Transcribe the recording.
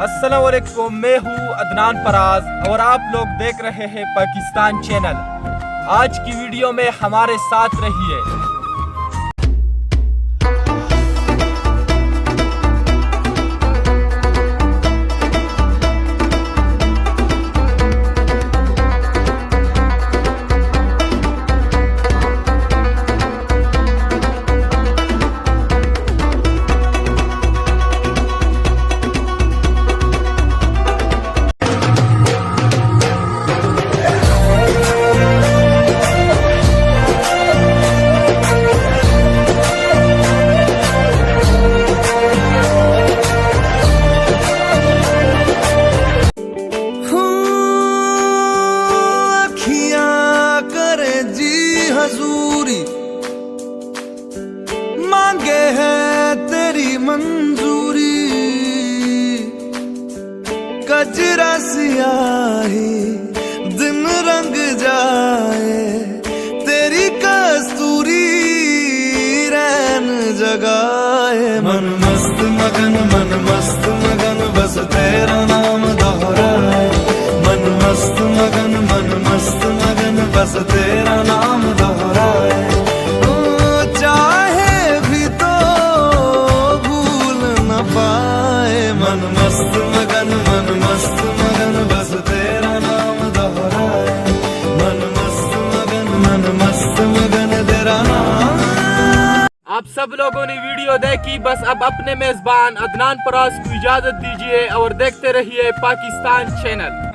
अस्सलाम वालेकुम, मैं हूँ अदनान फराज और आप लोग देख रहे हैं पाकिस्तान चैनल। आज की वीडियो में हमारे साथ रहिए। हजूरी मांगे है तेरी मंजूरी, कजरा सियाही दिन रंग जाए, तेरी कस्तूरी रैन जगाए। मन मस्त मगन बस तेरा नाम दोहराए। मन मस्त मगन बस तेरा नाम दोहराए। चाहे भी तो भूल न पाए। मन मस्त मगन बस तेरा नाम दोहराए। मन मस्त मगन तेरा नाम। आप सब लोगों ने वीडियो देखी, बस अब अपने मेजबान अदनान फराज को इजाजत दीजिए और देखते रहिए पाकिस्तान चैनल।